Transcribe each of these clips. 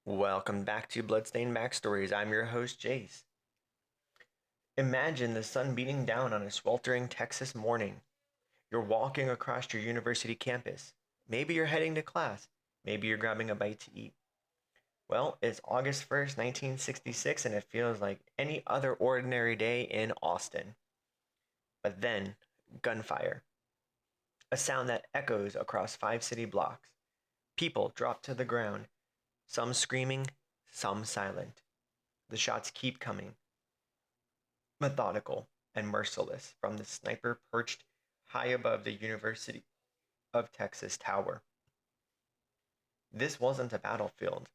Welcome back to Bloodstained Backstories. I'm your host, Jace. Imagine the sun beating down on a sweltering Texas morning. You're walking across your university campus. Maybe you're heading to class. Maybe you're grabbing a bite to eat. Well, it's August 1st, 1966, and it feels like any other ordinary day in Austin. But then, gunfire. A sound that echoes across 5 city blocks. People drop to the ground, some screaming, some silent. The shots keep coming, methodical and merciless, from the sniper perched high above the University of Texas tower. This wasn't a battlefield.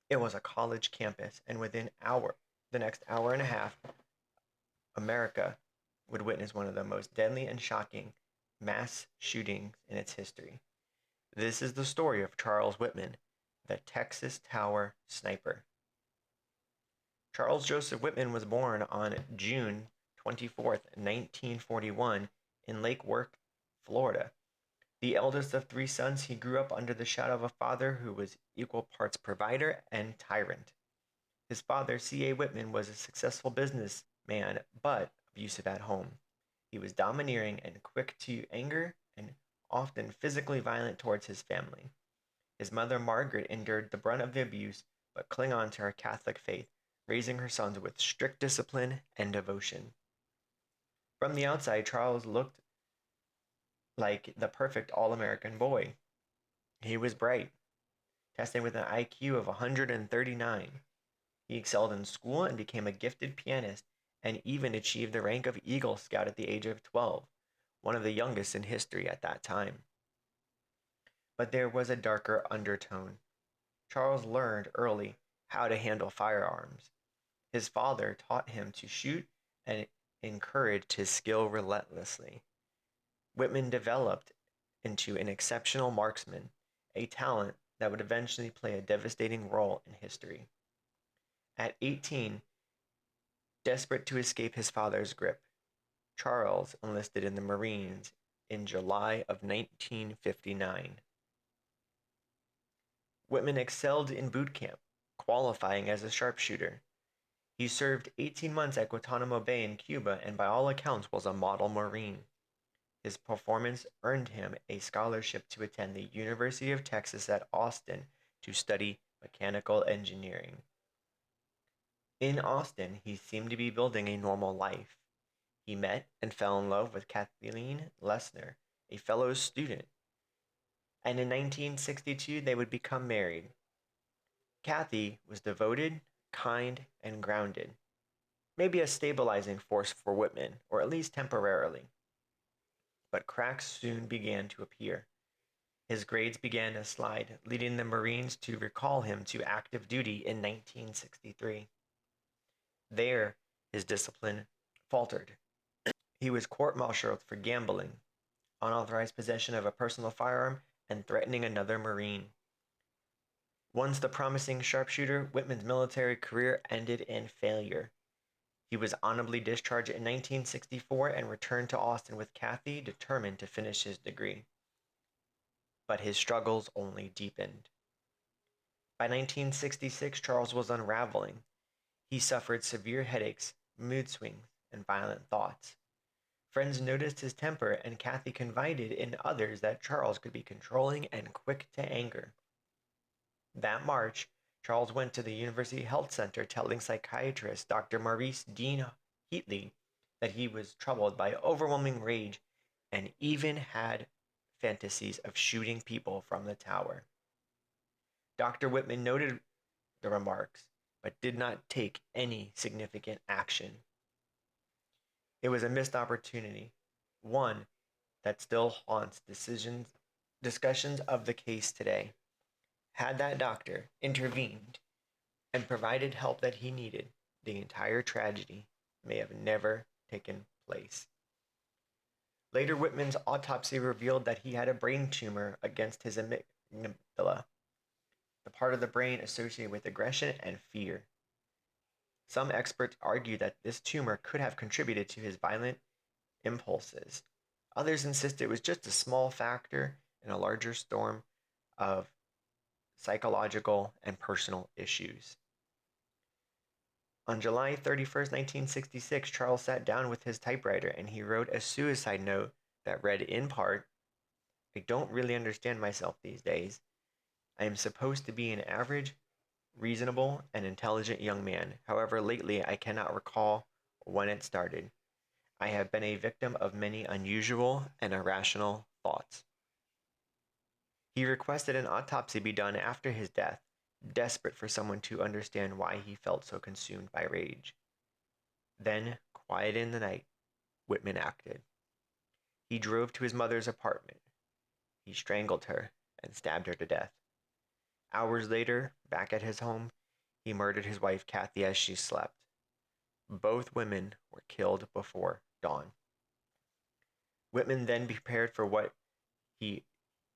It was a college campus, and within the next hour and a half, America would witness one of the most deadly and shocking mass shootings in its history. This is the story of Charles Whitman, the Texas Tower Sniper. Charles Joseph Whitman was born on June 24th, 1941, in Lake Worth, Florida. The eldest of 3 sons, he grew up under the shadow of a father who was equal parts provider and tyrant. His father, C.A. Whitman, was a successful businessman but abusive at home. He was domineering and quick to anger and often physically violent towards his family. His mother, Margaret, endured the brunt of the abuse but clung on to her Catholic faith, raising her sons with strict discipline and devotion. From the outside, Charles looked like the perfect all-American boy. He was bright, testing with an IQ of 139. He excelled in school and became a gifted pianist, and even achieved the rank of Eagle Scout at the age of 12, one of the youngest in history at that time. But there was a darker undertone. Charles learned early how to handle firearms. His father taught him to shoot and encouraged his skill relentlessly. Whitman developed into an exceptional marksman, a talent that would eventually play a devastating role in history. At 18, desperate to escape his father's grip, Charles enlisted in the Marines in July of 1959. Whitman excelled in boot camp, qualifying as a sharpshooter. He served 18 months at Guantanamo Bay in Cuba and by all accounts was a model Marine. His performance earned him a scholarship to attend the University of Texas at Austin to study mechanical engineering. In Austin, he seemed to be building a normal life. He met and fell in love with Kathleen Lessner, a fellow student, and in 1962 they would become married. Kathy was devoted, kind, and grounded, maybe a stabilizing force for Whitman, or at least temporarily. But cracks soon began to appear. His grades began to slide, leading the Marines to recall him to active duty in 1963. There, his discipline faltered. He was court-martialed for gambling, unauthorized possession of a personal firearm, and threatening another Marine. Once the promising sharpshooter, Whitman's military career ended in failure. He was honorably discharged in 1964 and returned to Austin with Kathy, determined to finish his degree. But his struggles only deepened. By 1966, Charles was unraveling. He suffered severe headaches, mood swings, and violent thoughts. Friends noticed his temper, and Kathy confided in others that Charles could be controlling and quick to anger. That March, Charles went to the University Health Center telling psychiatrist Dr. Maurice Dean Heatley that he was troubled by overwhelming rage and even had fantasies of shooting people from the tower. Dr. Whitman noted the remarks, but did not take any significant action. It was a missed opportunity, one that still haunts discussions of the case today. Had that doctor intervened and provided help that he needed, the entire tragedy may have never taken place. Later, Whitman's autopsy revealed that he had a brain tumor against his amygdala, the part of the brain associated with aggression and fear. Some experts argue that this tumor could have contributed to his violent impulses. Others insist it was just a small factor in a larger storm of psychological, and personal issues. On July 31st, 1966, Charles sat down with his typewriter and he wrote a suicide note that read in part, "I don't really understand myself these days. I am supposed to be an average, reasonable, and intelligent young man. However, lately I cannot recall when it started. I have been a victim of many unusual and irrational thoughts." He requested an autopsy be done after his death, desperate for someone to understand why he felt so consumed by rage. Then, quiet in the night, Whitman acted. He drove to his mother's apartment. He strangled her and stabbed her to death. Hours later, back at his home, he murdered his wife Kathy as she slept. Both women were killed before dawn. Whitman then prepared for what he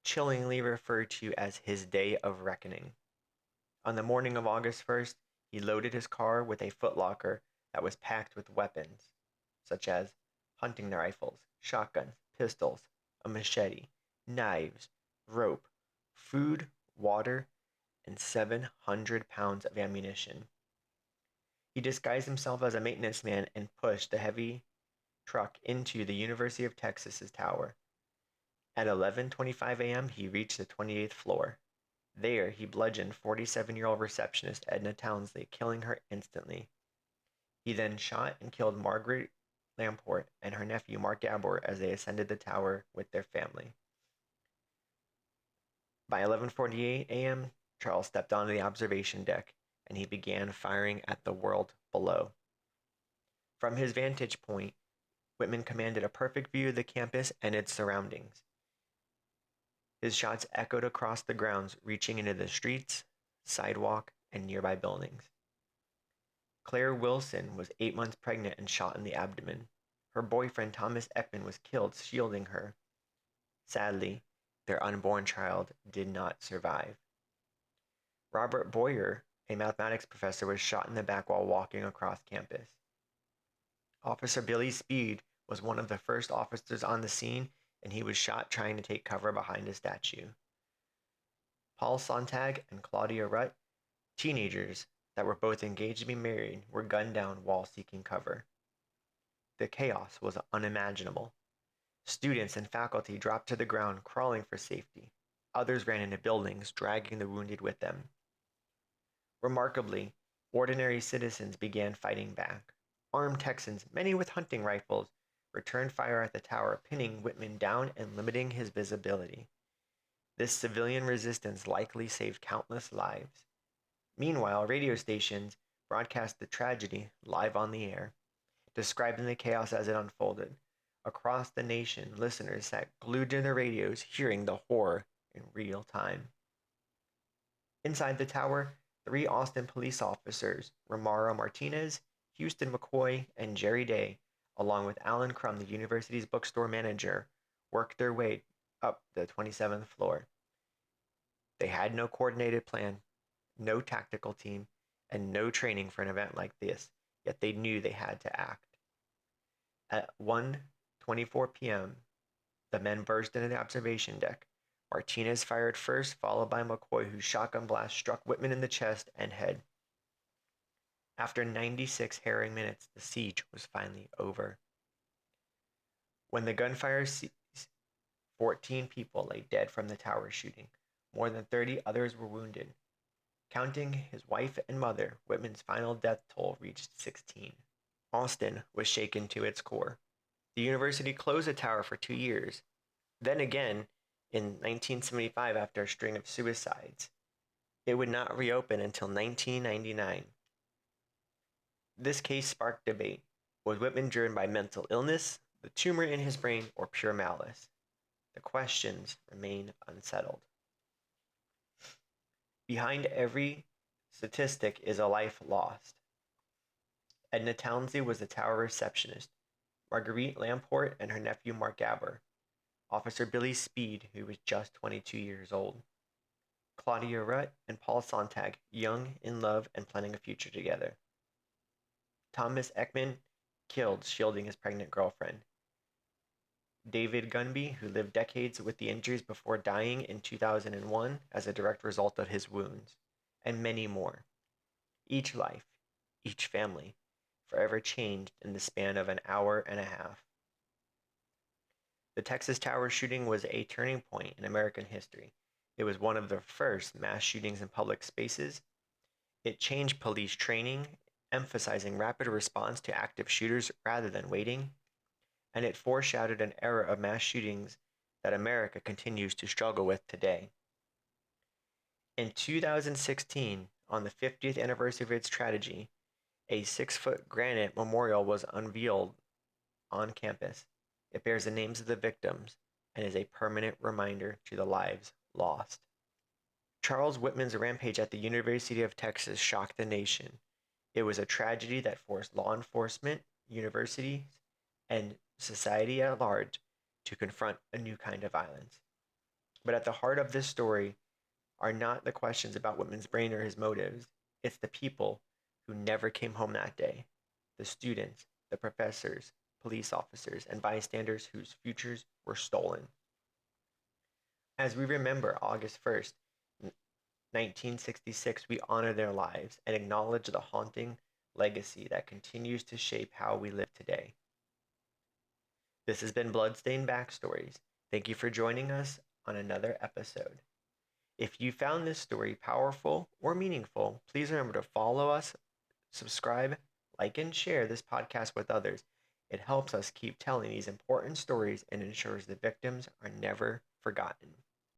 chillingly referred to as his day of reckoning. On the morning of August 1st, he loaded his car with a footlocker that was packed with weapons, such as hunting rifles, shotguns, pistols, a machete, knives, rope, food, water, and 700 pounds of ammunition. He disguised himself as a maintenance man and pushed the heavy truck into the University of Texas's tower. At 11:25 a.m., he reached the 28th floor. There, he bludgeoned 47-year-old receptionist Edna Townsley, killing her instantly. He then shot and killed Margaret Lamport and her nephew Mark Gabor as they ascended the tower with their family. By 11:48 a.m., Charles stepped onto the observation deck and he began firing at the world below. From his vantage point, Whitman commanded a perfect view of the campus and its surroundings. His shots echoed across the grounds, reaching into the streets, sidewalk, and nearby buildings. Claire Wilson was 8 months pregnant and shot in the abdomen. Her boyfriend Thomas Ekman was killed shielding her. Sadly, their unborn child did not survive. Robert Boyer, a mathematics professor, was shot in the back while walking across campus. Officer Billy Speed was one of the first officers on the scene, and he was shot trying to take cover behind a statue. Paul Sontag and Claudia Rutt, teenagers that were both engaged to be married, were gunned down while seeking cover. The chaos was unimaginable. Students and faculty dropped to the ground, crawling for safety. Others ran into buildings, dragging the wounded with them. Remarkably, ordinary citizens began fighting back. Armed Texans, many with hunting rifles, returned fire at the tower, pinning Whitman down and limiting his visibility. This civilian resistance likely saved countless lives. Meanwhile, radio stations broadcast the tragedy live on the air, describing the chaos as it unfolded. Across the nation, listeners sat glued to their radios, hearing the horror in real time. Inside the tower, 3 Austin police officers, Romaro Martinez, Houston McCoy, and Jerry Day, along with Alan Crum, the university's bookstore manager, worked their way up the 27th floor. They had no coordinated plan, no tactical team, and no training for an event like this, yet they knew they had to act. At 1:24 p.m., the men burst into the observation deck. Martinez fired first, followed by McCoy, whose shotgun blast struck Whitman in the chest and head. After 96 harrowing minutes, the siege was finally over. When the gunfire ceased, 14 people lay dead from the tower shooting. More than 30 others were wounded. Counting his wife and mother, Whitman's final death toll reached 16. Austin was shaken to its core. The university closed the tower for 2 years. Then again, in 1975, after a string of suicides, it would not reopen until 1999. This case sparked debate. Was Whitman driven by mental illness, the tumor in his brain, or pure malice? The questions remain unsettled. Behind every statistic is a life lost. Edna Townsley was the tower receptionist. Marguerite Lamport and her nephew Mark Gabor. Officer Billy Speed, who was just 22 years old. Claudia Rutt and Paul Sontag, young, in love, and planning a future together. Thomas Ekman, killed shielding his pregnant girlfriend. David Gunby, who lived decades with the injuries before dying in 2001 as a direct result of his wounds, and many more. Each life, each family, forever changed in the span of an hour and a half. The Texas Tower shooting was a turning point in American history. It was one of the first mass shootings in public spaces. It changed police training, emphasizing rapid response to active shooters rather than waiting, and it foreshadowed an era of mass shootings that America continues to struggle with today. In 2016, on the 50th anniversary of its tragedy, a 6-foot granite memorial was unveiled on campus. It bears the names of the victims and is a permanent reminder to the lives lost. Charles Whitman's rampage at the University of Texas shocked the nation. It was a tragedy that forced law enforcement, universities, and society at large to confront a new kind of violence. But at the heart of this story are not the questions about Whitman's brain or his motives. It's the people who never came home that day, the students, the professors, police officers, and bystanders whose futures were stolen. As we remember August 1st, 1966, we honor their lives and acknowledge the haunting legacy that continues to shape how we live today. This has been Bloodstained Backstories. Thank you for joining us on another episode. If you found this story powerful or meaningful, please remember to follow us, subscribe, like, and share this podcast with others. It helps us keep telling these important stories and ensures the victims are never forgotten.